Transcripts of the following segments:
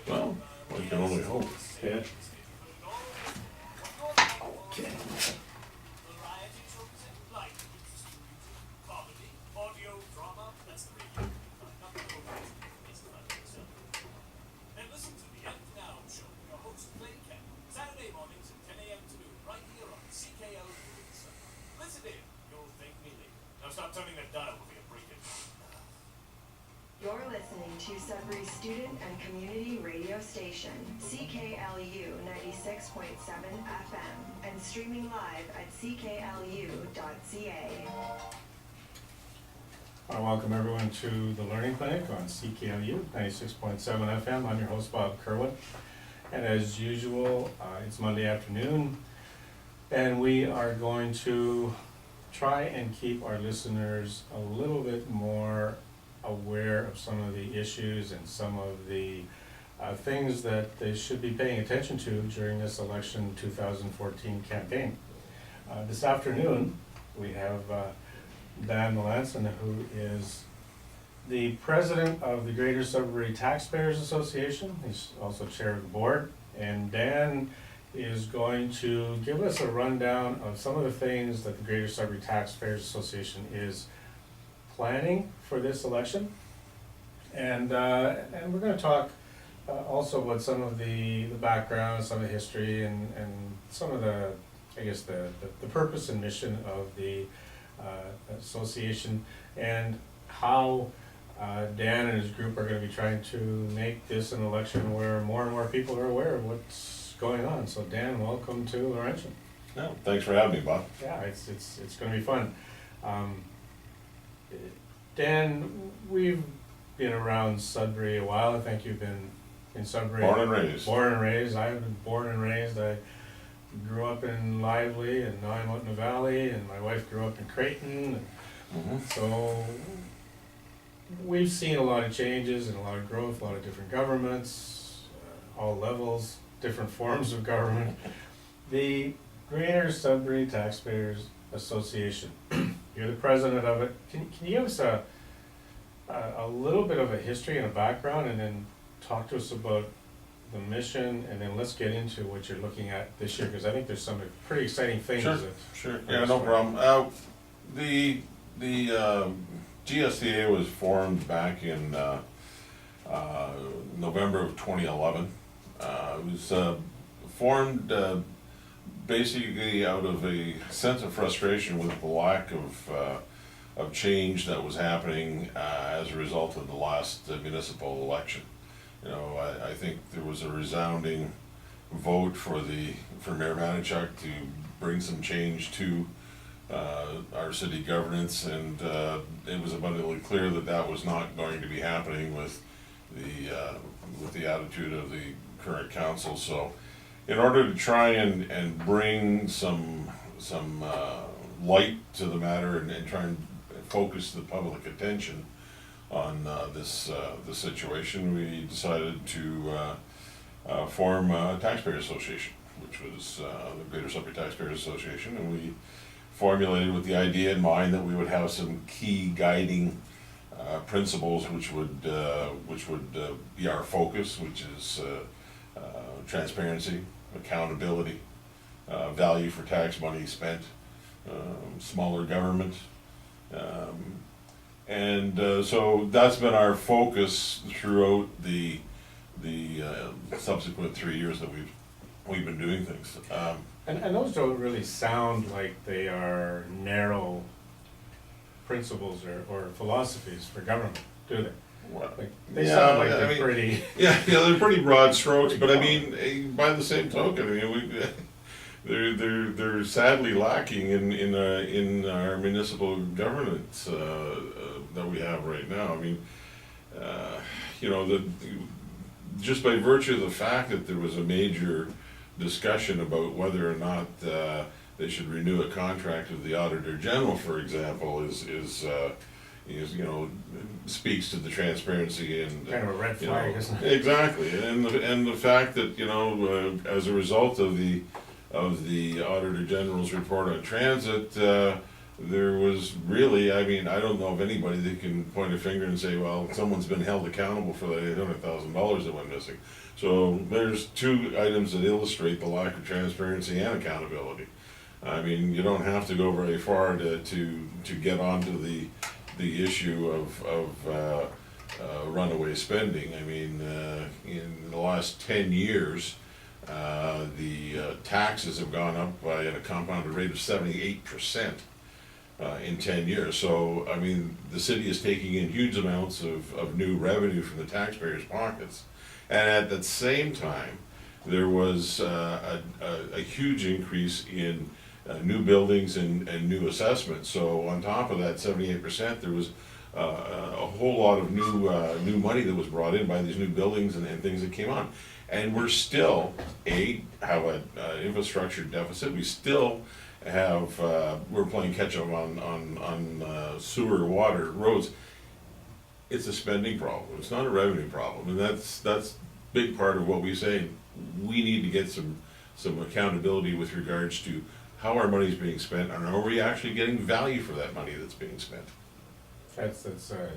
Well, one can only hope. Yeah. Okay. You're listening to Sudbury Student and Community Radio Station, CKLU 96.7 FM, and streaming live at cklu.ca. I want to welcome everyone to the Learning Clinic on CKLU 96.7 FM. I'm your host, Bob Kirwan. And as usual, it's Monday afternoon, and we are going to try and keep our listeners a little bit more aware of some of the issues and some of the things that they should be paying attention to during this election 2014 campaign. This afternoon, we have Dan Melanson, who is the president of the Greater Sudbury Taxpayers Association. He's also chair of the board. And Dan is going to give us a rundown of some of the things that the Greater Sudbury Taxpayers Association is planning for this election. And we're going to talk also about some of the background, some of the history, and some of the, I guess, the purpose and mission of the association, and how Dan and his group are going to be trying to make this an election where more and more people are aware of what's going on. So Dan, welcome to Laurentian. No, thanks for having me, Bob. Yeah, it's going to be fun. Dan, we've been around Sudbury a while. I think you've been in Sudbury. Born and raised. Born and raised. I've been born and raised. I grew up in Lively, and now I'm out in the valley, and my wife grew up in Creighton. And so we've seen a lot of changes and a lot of growth, a lot of different governments, all levels, different forms of government. The Greater Sudbury Taxpayers Association, you're the president of it. Can you give us a little bit of a history and a background, and then talk to us about the mission, and then let's get into what you're looking at this year, because I think there's some pretty exciting things. Sure. Yeah, no problem. The GSTA was formed back in November of 2011. It was formed basically out of a sense of frustration with the lack of change that was happening as a result of the last municipal election. You know, I think there was a resounding vote for Mayor Manichuk to bring some change to our city governance, and it was abundantly clear that that was not going to be happening with the attitude of the current council. So, in order to try and bring some light to the matter and try and focus the public attention on this situation, we decided to form a taxpayers association, which was the Greater Sudbury Taxpayers Association, and we formulated with the idea in mind that we would have some key guiding principles which would be our focus, which is transparency, accountability, value for tax money spent, smaller government, and so that's been our focus throughout the subsequent 3 years that we've been doing things. And those don't really sound like they are narrow principles or philosophies for government, do they? Like, they sound like they're pretty... Yeah, they're pretty broad strokes, but I mean, by the same token, I mean, they're sadly lacking in our municipal governance that we have right now. I mean, you know, just by virtue of the fact that there was a major discussion about whether or not they should renew a contract with the Auditor General, for example, is you know, speaks to the transparency and kind of a red flag, isn't it? Exactly, and the fact that, you know, as a result of the Auditor General's report on transit, there was really, I mean, I don't know of anybody that can point a finger and say, well, someone's been held accountable for that $800,000 that went missing. So there's two items that illustrate the lack of transparency and accountability. I mean, you don't have to go very far to get onto the issue of runaway spending. I mean, in the last 10 years, the taxes have gone up by a compounded rate of 78%. In 10 years. So, I mean, the city is taking in huge amounts of new revenue from the taxpayers' pockets. And at the same time, there was a huge increase in new buildings and new assessments. So on top of that 78%, there was a whole lot of new money that was brought in by these new buildings and things that came on. And we're still have an infrastructure deficit. We still have, we're playing catch up on sewer, water, roads. It's a spending problem, it's not a revenue problem, and that's big part of what we say. We need to get some accountability with regards to how our money's being spent, and are we actually getting value for that money that's being spent? That's a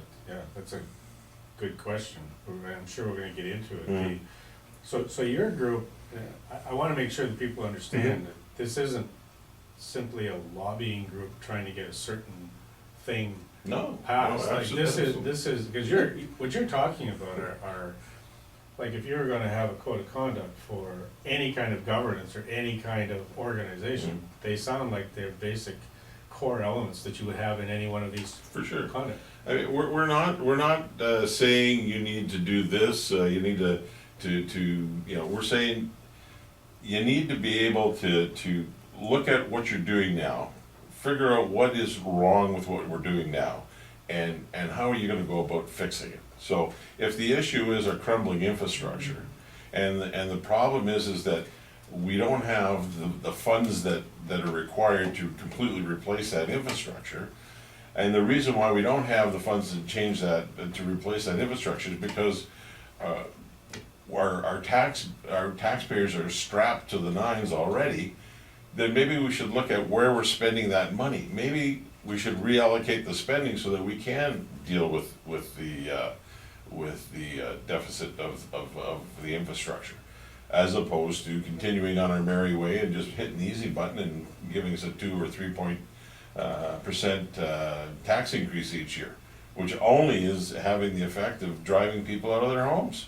good question. I'm sure we're gonna get into it. Mm. So your group, I wanna make sure that people understand that this isn't simply a lobbying group trying to get a certain thing No, passed. no, Like this is, because what you're talking about are, like if you were gonna have a code of conduct for any kind of governance or any kind of organization, they sound like they're basic core elements that you would have in any one of these for sure. conduct. I mean, we're not saying you need to do this, you need to, you know, we're saying you need to be able to look at what you're doing now, figure out what is wrong with what we're doing now, and how are you gonna go about fixing it. So if the issue is our crumbling infrastructure, and the problem is that we don't have the funds that are required to completely replace that infrastructure, and the reason why we don't have the funds to change that, to replace that infrastructure is because our taxpayers are strapped to the nines already. Then maybe we should look at where we're spending that money. Maybe we should reallocate the spending so that we can deal with the deficit of the infrastructure, as opposed to continuing on our merry way and just hitting the easy button and giving us a 2 or 3% tax increase each year, which only is having the effect of driving people out of their homes.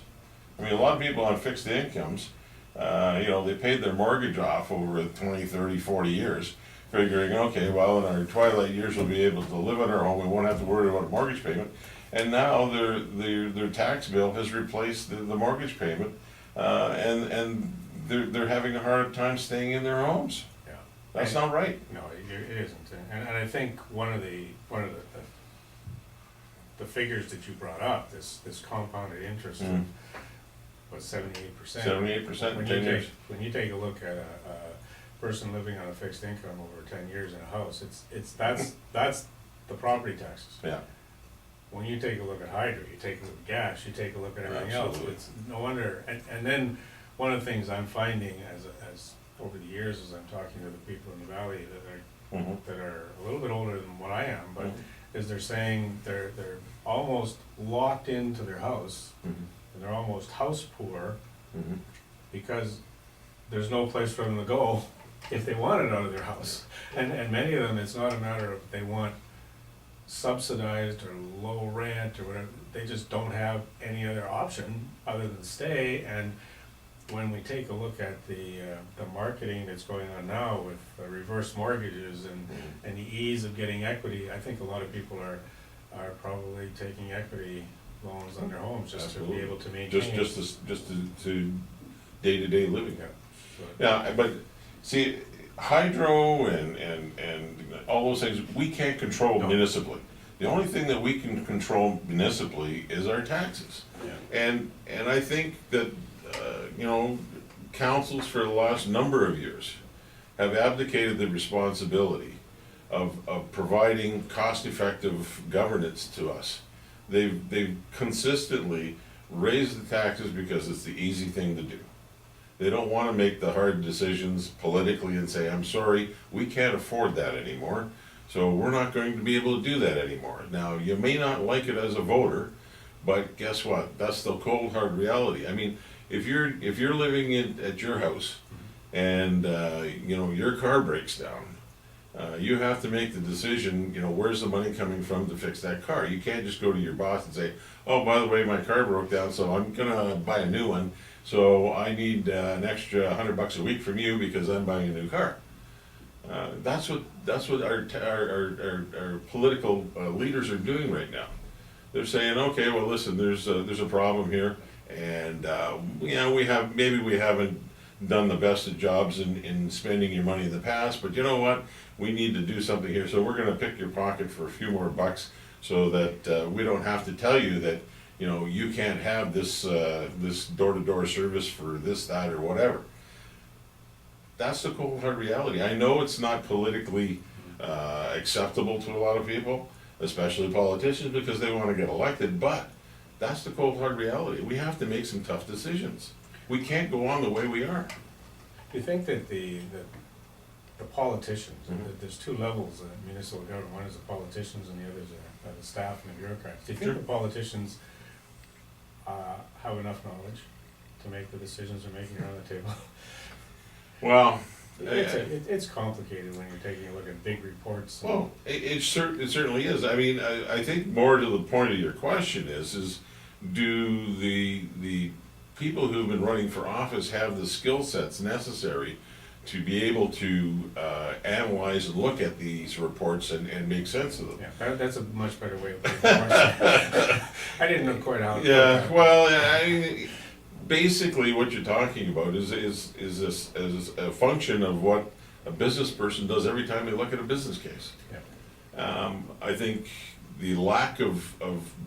I mean, a lot of people on fixed incomes, you know, they paid their mortgage off over 20, 30, 40 years, figuring, okay, well, in our twilight years, we'll be able to live in our home, we won't have to worry about a mortgage payment. And now their tax bill has replaced the mortgage payment, and they're having a hard time staying in their homes. Yeah. That's not right. No, it isn't. And I think one of the figures that you brought up, this compounded interest of, what, 78%? 78% in 10 years. When you take a look at a person living on a fixed income over 10 years in a house, that's the property taxes. Yeah. When you take a look at hydro, you take a look at gas, you take a look at everything else, Absolutely. it's no wonder, and then one of the things I'm finding as over the years, as I'm talking to the people in the valley that are a little bit older than what I am, but is they're saying they're almost locked into their house, and they're almost house poor, because there's no place for them to go if they want it out of their house. And many of them, it's not a matter of they want subsidized or low rent or whatever, they just don't have any other option other than stay. And when we take a look at the marketing that's going on now with reverse mortgages and the ease of getting equity, I think a lot of people are probably taking equity loans on their homes just to be able to maintain. Just to day-to-day living. Yeah. So, Yeah, but see, hydro and all those things, we can't control No. municipally. The only thing that we can control municipally is our taxes. yeah. And I think that, you know, councils for the last number of years have abdicated the responsibility of providing cost-effective governance to us. They've consistently raised the taxes because it's the easy thing to do. They don't want to make the hard decisions politically and say, I'm sorry, we can't afford that anymore. So we're not going to be able to do that anymore. Now, you may not like it as a voter, but guess what? That's the cold hard reality. I mean, if you're living at your house and you know, your car breaks down, you have to make the decision, you know, where's the money coming from to fix that car? You can't just go to your boss and say, oh, by the way, my car broke down, so I'm gonna buy a new one, so I need an extra $100 a week from you because I'm buying a new car. That's what our political leaders are doing right now. They're saying, okay, well, listen, there's a problem here, and you know, we haven't done the best of jobs in spending your money in the past, but you know what? We need to do something here, so we're gonna pick your pocket for a few more bucks so that we don't have to tell you that, you know, you can't have this door-to-door service for this, that, or whatever. That's the cold hard reality. I know it's not politically acceptable to a lot of people, especially politicians, because they wanna get elected, but that's the cold hard reality. We have to make some tough decisions. We can't go on the way we are. Do you think that the politicians, that there's two levels of municipal government, one is the politicians and the other is the staff and the bureaucrats. Do you think Sure. the politicians have enough knowledge to make the decisions they're making around the table? Well, It's complicated when you're taking a look at big reports. well, it certainly is. I mean, I think more to the point of your question is do the people who've been running for office have the skill sets necessary to be able to analyze and look at these reports and make sense of them? Yeah, that's a much better way of putting it. I didn't know quite how. Yeah, well, I mean, basically what you're talking about is a function of what a business person does every time they look at a business case. Yeah. I think the lack of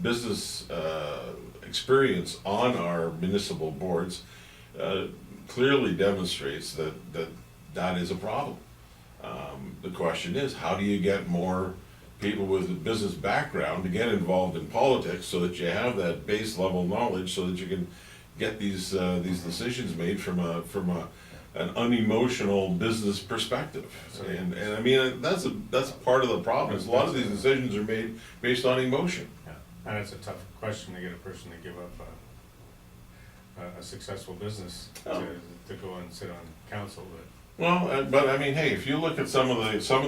business experience on our municipal boards clearly demonstrates that is a problem. The question is, how do you get more people with a business background to get involved in politics so that you have that base level knowledge so that you can get these decisions made from an unemotional business perspective? And I mean, that's part of the problem, is a lot of these decisions are made based on emotion. Yeah, and it's a tough question to get a person to give up a successful business to go and sit on council, Well, but I mean, hey, if you look at some of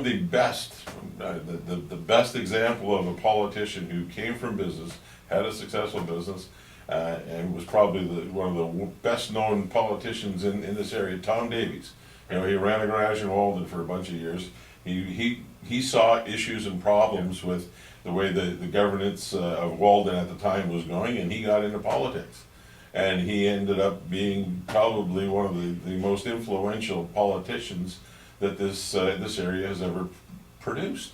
the best, the best example of a politician who came from business, had a successful business, and was probably one of the best known politicians in this area, Tom Davies. You know, he ran a garage in Walden for a bunch of years. He saw issues and problems with the way the governance of Walden at the time was going, and he got into politics. And he ended up being probably one of the most influential politicians that this area has ever produced.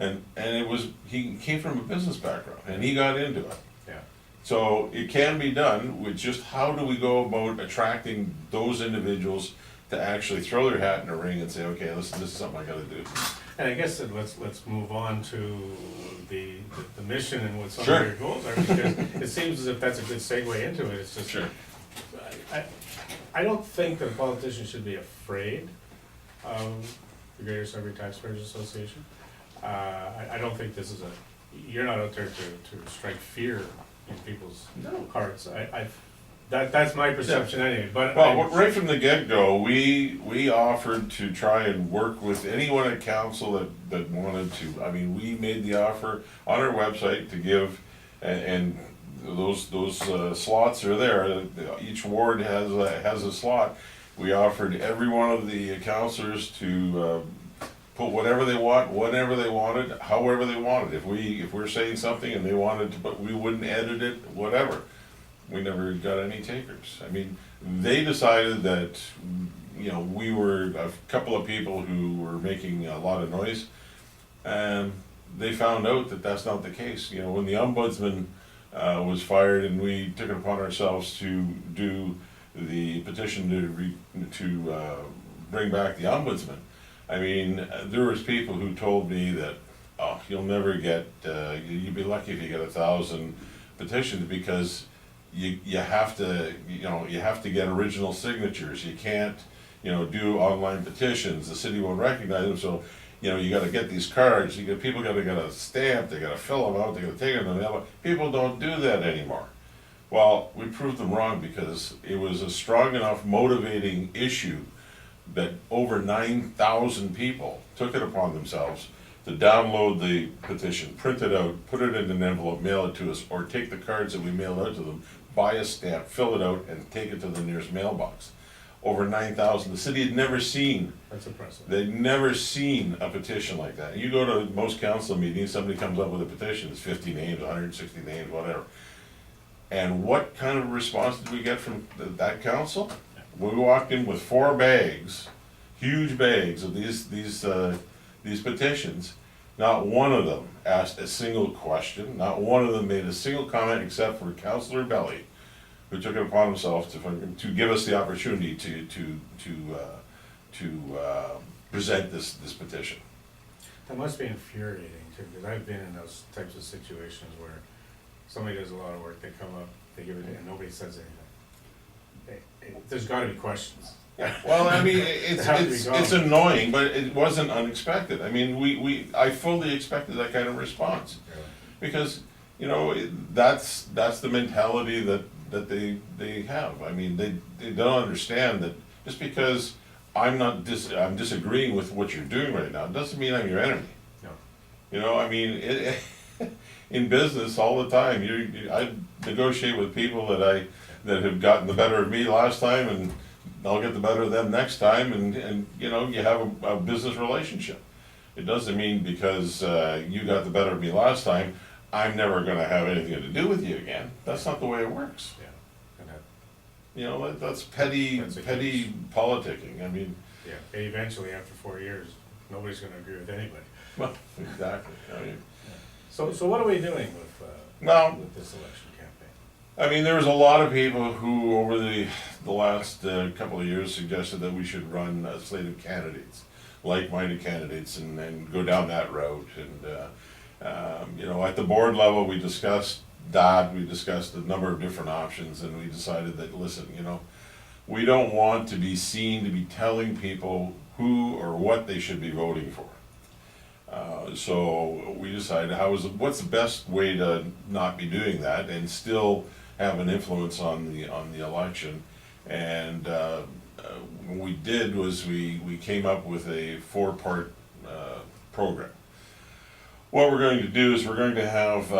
Yeah. And he came from a business background, and he got into it. Yeah. So it can be done with just how do we go about attracting those individuals to actually throw their hat in the ring and say, okay, listen, this is something I gotta do. And I guess that let's move on to the mission and what some Sure. of your goals are, because it seems as if that's a good segue into it. It's just, Sure. I don't think that a politician should be afraid of the Greater Sudbury Taxpayers Association. I don't think this is you're not out there to strike fear in people's No. hearts. That's my perception anyway, but. Well, right from the get-go, we offered to try and work with anyone at council that wanted to. I mean, we made the offer on our website to give, and those slots are there. Each ward has a slot. We offered every one of the councilors to put whatever they want, whenever they wanted, however they wanted. If we're saying something and they wanted to, but we wouldn't edit it, whatever. We never got any takers. I mean, they decided that, you know, we were a couple of people who were making a lot of noise, and they found out that that's not the case. You know, when the ombudsman was fired and we took it upon ourselves to do the petition to bring back the ombudsman, I mean, there was people who told me that, oh, you'll never get, you'd be lucky if you get 1,000 petitions, because you have to get original signatures. You can't, do online petitions. The city won't recognize them. So, you know, you gotta get these cards, people gotta get a stamp, they gotta fill them out, they gotta take them to the mail. People don't do that anymore. Well, we proved them wrong because it was a strong enough motivating issue that over 9,000 people took it upon themselves to download the petition, print it out, put it in an envelope, mail it to us, or take the cards that we mailed out to them, buy a stamp, fill it out, and take it to the nearest mailbox. Over 9,000. The city had never seen, That's impressive. they'd never seen a petition like that. You go to most council meetings, somebody comes up with a petition, it's 50 names, 160 names, whatever. And what kind of response did we get from that council? We walked in with 4 bags, huge bags of these petitions. Not one of them asked a single question, not one of them made a single comment except for Councillor Belly, who took it upon himself to give us the opportunity to present this petition. That must be infuriating too, because I've been in those types of situations where somebody does a lot of work, they come up, they give it, and nobody says anything. There's gotta be questions. Well, I mean, it's annoying, but it wasn't unexpected. I mean, I fully expected that kind of response. Because, you know, that's the mentality that they have. I mean, they don't understand that just because I'm disagreeing with what you're doing right now, doesn't mean I'm your enemy. No. You know, I mean, in business all the time, I negotiate with people that have gotten the better of me last time, and I'll get the better of them next time, and you know, you have a business relationship. It doesn't mean because you got the better of me last time, I'm never gonna have anything to do with you again. That's not the way it works. Yeah. And that, You know, that's petty politicking. I mean, yeah, and eventually after 4 years, nobody's gonna agree with anybody. well, exactly. I mean, So what are we doing well, with this election campaign? I mean, there was a lot of people who, over the last couple of years, suggested that we should run a slate of candidates, like-minded candidates, and go down that route. And you know, at the board level, we discussed that. We discussed a number of different options, and we decided that, listen, you know, we don't want to be seen to be telling people who or what they should be voting for. So we decided what's the best way to not be doing that and still have an influence on the election. And what we did was we came up with a 4-part program. What we're going to do is we're going to have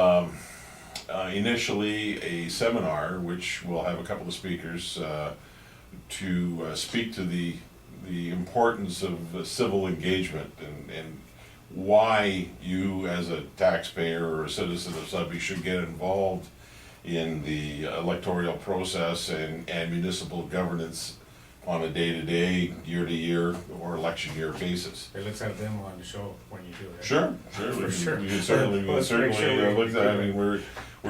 initially a seminar, which will have a couple of speakers to speak to the importance of civil engagement and why you as a taxpayer or a citizen of Sudbury should get involved in the electoral process and municipal governance on a day-to-day, year-to-year, or election year basis. Hey, let's have them on the show when you do it. Sure. For sure. We can certainly Let's make sure we look at that. I mean, we're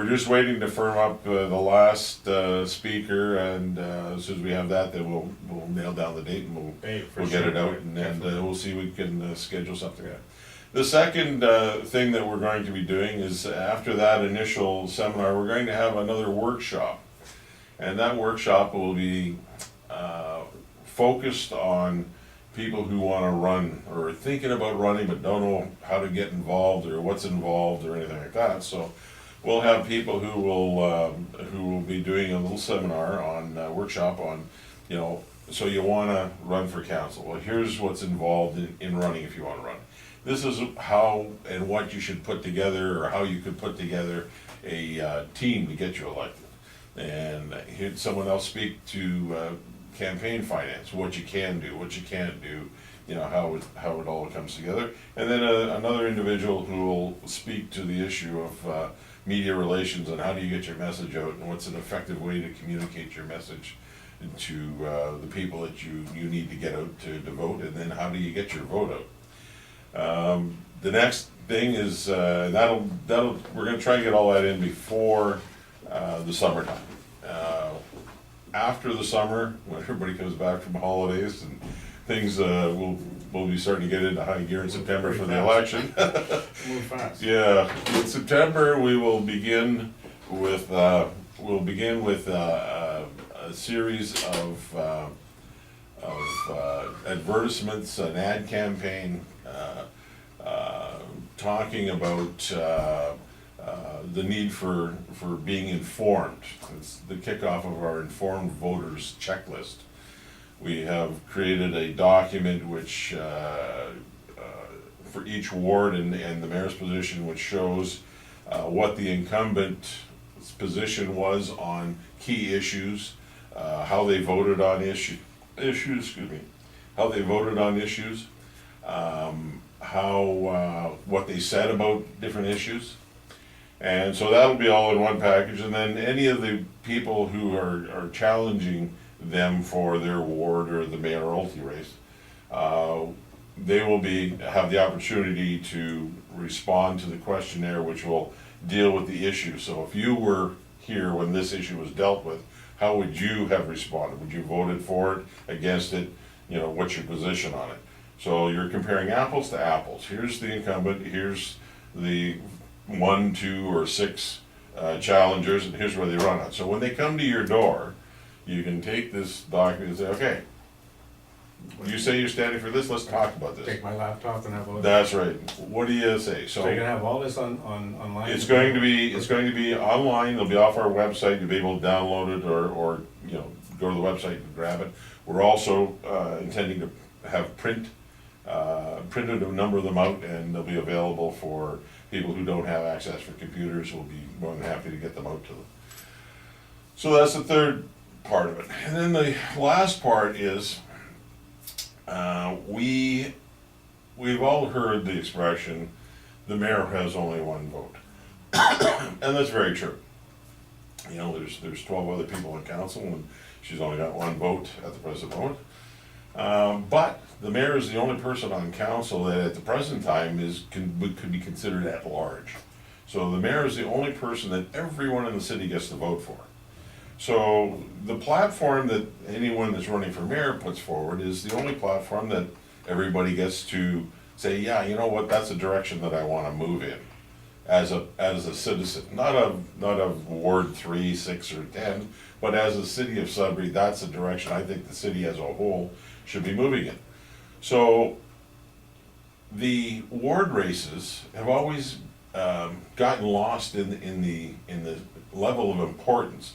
just waiting to firm up the last speaker, and as soon as we have that, then we'll nail down the date and we'll get it out, and we'll see if we can schedule something out. The second thing that we're going to be doing is, after that initial seminar, we're going to have another workshop. And that workshop will be focused on people who want to run or are thinking about running but don't know how to get involved or what's involved or anything like that. So we'll have people who will be doing a little seminar on workshop on, you know, so you want to run for council. Well, here's what's involved in running if you want to run. This is how and what you should put together, or how you could put together a team to get you elected. And hear someone else speak to campaign finance, what you can do, what you can't do, you know, how it all comes together. And then another individual who will speak to the issue of media relations and how do you get your message out and what's an effective way to communicate your message to the people that you need to get out to vote, and then how do you get your vote out. The next thing is we're going to try and get all that in before the summertime. After the summer, when everybody comes back from holidays and things, we'll be starting to get into high gear in September for the election. Move fast. Yeah, in September we will begin with a series of advertisements, an ad campaign talking about the need for being informed. It's the kickoff of our informed voters checklist. We have created a document which, for each ward and the mayor's position, which shows what the incumbent's position was on key issues, how they voted on how they voted on issues, what they said about different issues. And so that'll be all in one package, and then any of the people who are challenging them for their ward or the mayoralty race, they will have the opportunity to respond to the questionnaire, which will deal with the issue. So if you were here when this issue was dealt with, how would you have responded? Would you voted for it, against it? You know, what's your position on it? So you're comparing apples to apples. Here's the incumbent, here's the 1, 2, or 6 challengers, and here's where they run it. So when they come to your door, you can take this document and say, okay, you say you're standing for this, let's talk about this. Take my laptop and have all. That's right. What do you say? So you're gonna have all this online? It's going to be online. It'll be off our website. You'll be able to download it or you know, go to the website and grab it. We're also intending to have printed a number of them out, and they'll be available for people who don't have access for computers. We'll be more than happy to get them out to them. So that's the third part of it. And then the last part is we've all heard the expression, the mayor has only one vote. And that's very true. You know, there's 12 other people in council, and she's only got one vote at the present moment. But the mayor is the only person on council that at the present time could be considered at large. So the mayor is the only person that everyone in the city gets to vote for. So the platform that anyone that's running for mayor puts forward is the only platform that everybody gets to say, yeah, you know what, that's a direction that I want to move in as a citizen, not of Ward 3, 6, or 10, but as a city of Sudbury, that's the direction I think the city as a whole should be moving in. So the ward races have always gotten lost in the level of importance.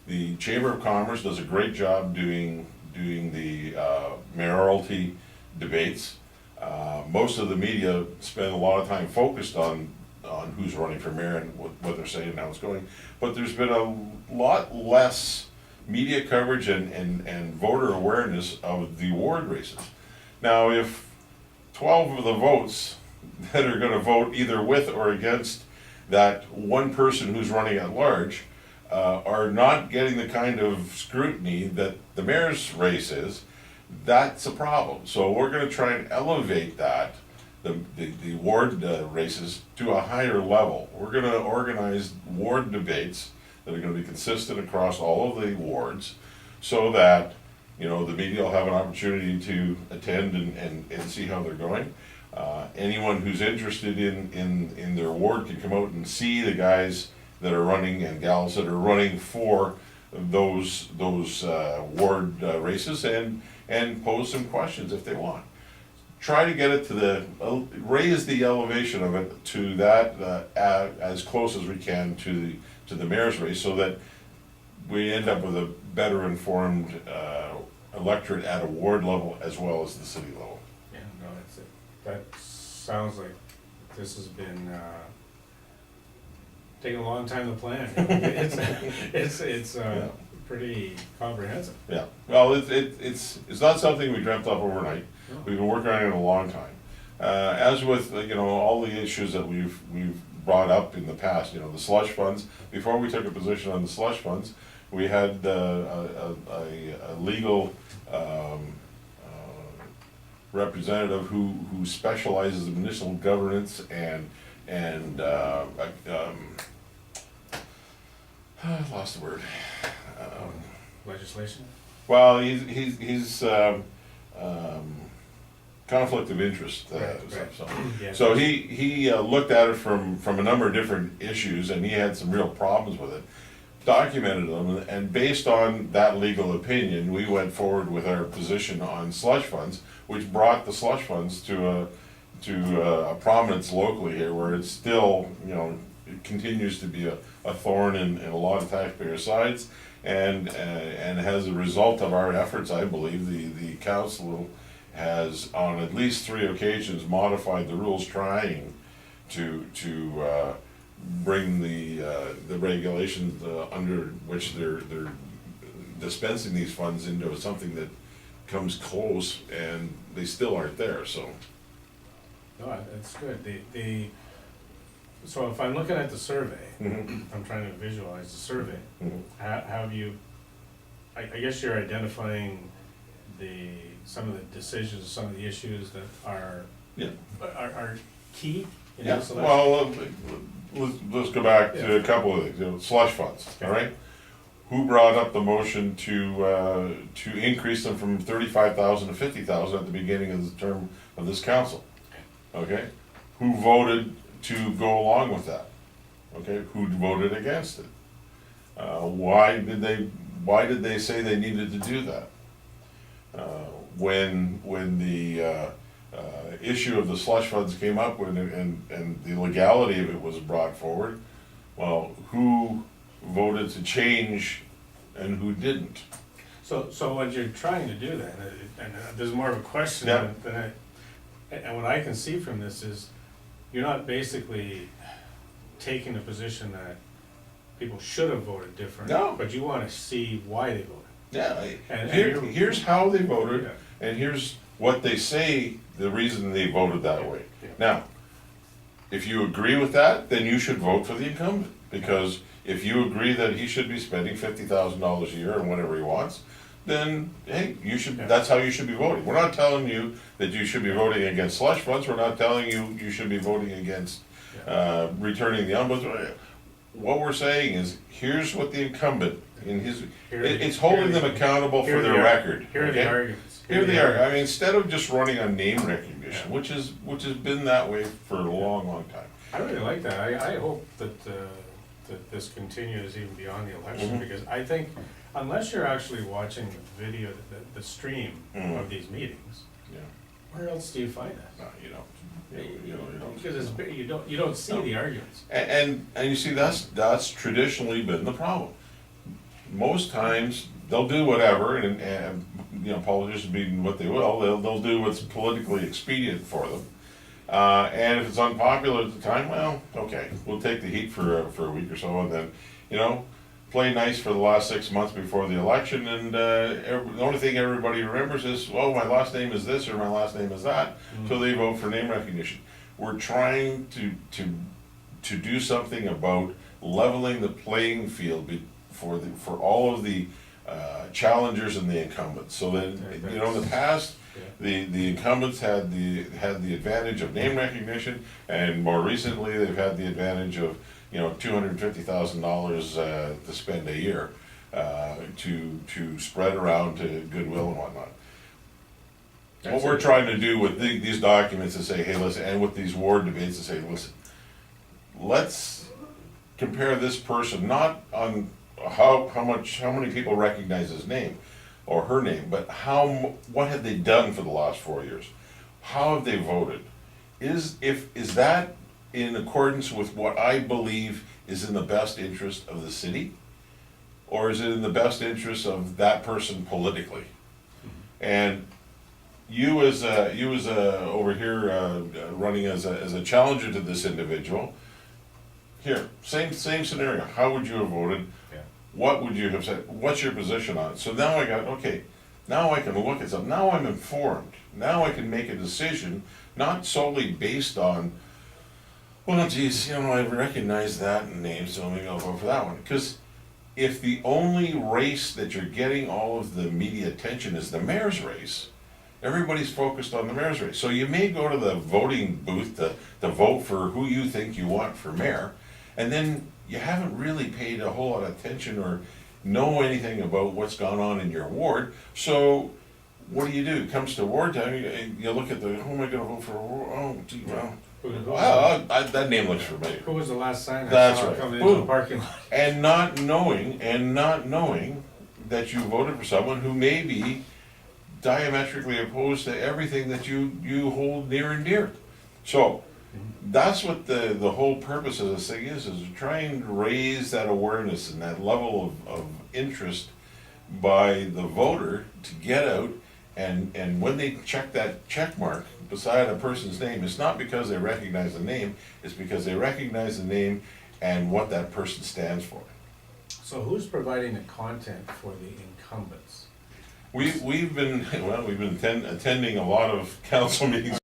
The Chamber of Commerce does a great job doing the mayoralty debates. Most of the media spend a lot of time focused on who's running for mayor and what they're saying and how it's going. But there's been a lot less media coverage and voter awareness of the ward races. Now, if 12 of the votes that are going to vote either with or against that one person who's running at large are not getting the kind of scrutiny that the mayor's race is, that's a problem. So we're going to try and elevate that, the ward races, to a higher level. We're going to organize ward debates that are going to be consistent across all of the wards, so that, you know, the media will have an opportunity to attend and see how they're going. Anyone who's interested in their ward can come out and see the guys that are running and gals that are running for those ward races and pose some questions if they want. Try to get it to raise the elevation of it to that as close as we can to the mayor's race, so that we end up with a better informed electorate at a ward level as well as the city level. Yeah, no, that's it. That sounds like this has been taking a long time to plan. It's pretty comprehensive. Yeah, well, it's not something we dreamt up overnight. No. We've been working on it a long time. As with, you know, all the issues that we've brought up in the past, you know, the slush funds, before we took a position on the slush funds, we had a legal representative who specializes in municipal governance and I lost the word. Legislation? Well, he's conflict of interest. Right. So, Yeah. so he looked at it from a number of different issues, and he had some real problems with it. Documented them, and based on that legal opinion, we went forward with our position on slush funds, which brought the slush funds to a prominence locally here, where it's still, you know, it continues to be a thorn in a lot of taxpayers' sides. And as a result of our efforts, I believe, the council has on at least 3 occasions modified the rules trying to bring the regulations under which they're dispensing these funds into something that comes close, and they still aren't there, so. No, that's good. So if I'm looking at the survey, Mhm. I'm trying to visualize the survey. Mhm. How have you, I guess you're identifying some of the decisions, some of the issues that are Yeah. are key in Yeah, this election? well, let's go back to Yeah. a couple of things, you know, slush funds, all Okay. right? Who brought up the motion to increase them from 35,000 to 50,000 at the beginning of the term of this council? Okay, who voted to go along with that? Okay, who voted against it? Why did they say they needed to do that? When the issue of the slush funds came up, and the legality of it was brought forward, well, who voted to change and who didn't? So when you're trying to do that, and there's more of a question Yeah. and what I can see from this is, you're not basically taking a position that people should have voted different. No. But you wanna see why they voted. Yeah, And you're- here's how they voted, Yeah. and here's what they say, the reason they voted that way. Yeah. Now, if you agree with that, then you should vote for the incumbent, because if you agree that he should be spending $50,000 a year and whatever he wants, then, hey, you should, Yeah. that's how you should be voting. We're not telling you that you should be voting against slush funds, we're not telling you you should be voting against, returning the ombudsman. What we're saying is, here's what the incumbent, in his, it's holding them accountable for their record. Here are the okay? arguments. Here they are, I mean, instead of just running on name recognition, which has been that way for a long, long time. I really like that. I hope that this continues even beyond the election, Mhm. because I think unless you're actually watching the video, the stream Mhm. of these meetings, Yeah, where else do you find that? no, you don't, you don't. Because you don't see No. the arguments. And you see, that's traditionally been the problem. Most times, they'll do whatever, and you know, politicians being what they will, they'll do what's politically expedient for them. And if it's unpopular at the time, well, okay, we'll take the heat for a week or so, and then, you know, play nice for the last 6 months before the election, and the only thing everybody remembers is, oh, my last name is this, or my last name is that, so they vote for name recognition. We're trying to do something about leveling the playing field for all of the challengers and the incumbents, so that, you know, in the past, the incumbents had the advantage of name recognition, and more recently, they've had the advantage of, you know, $250,000 to spend a year to spread around to goodwill and whatnot. What we're trying to do with these documents is say, hey, listen, and with these ward debates, is say, listen, let's compare this person not on how many people recognize his name or her name, but what have they done for the last 4 years? How have they voted? Is that in accordance with what I believe is in the best interest of the city? Or is it in the best interest of that person politically? And you as over here running as a challenger to this individual, here, same scenario, how would you have voted? Yeah. What would you have said? What's your position on it? So now I got, okay, now I can look at something, now I'm informed, now I can make a decision, not solely based on, well, geez, you know, I recognize that name, so maybe I'll vote for that one. Because if the only race that you're getting all of the media attention is the mayor's race, everybody's focused on the mayor's race. So you may go to the voting booth to vote for who you think you want for mayor, and then you haven't really paid a whole lot of attention or know anything about what's gone on in your ward. So what do? It comes to ward time, you look at who am I gonna vote for? Oh, gee, well, that name looks familiar. Who was the last sign I That's saw right. coming into the Boom. parking lot? And not knowing that you voted for someone who may be diametrically opposed to everything that you hold near and dear. So, that's what the whole purpose of this thing is to try and raise that awareness and that level of interest by the voter to get out, and when they check that check mark beside a person's name, it's not because they recognize the name, it's because they recognize the name and what that person stands for. So who's providing the content for the incumbents? We've been attending a lot of council meetings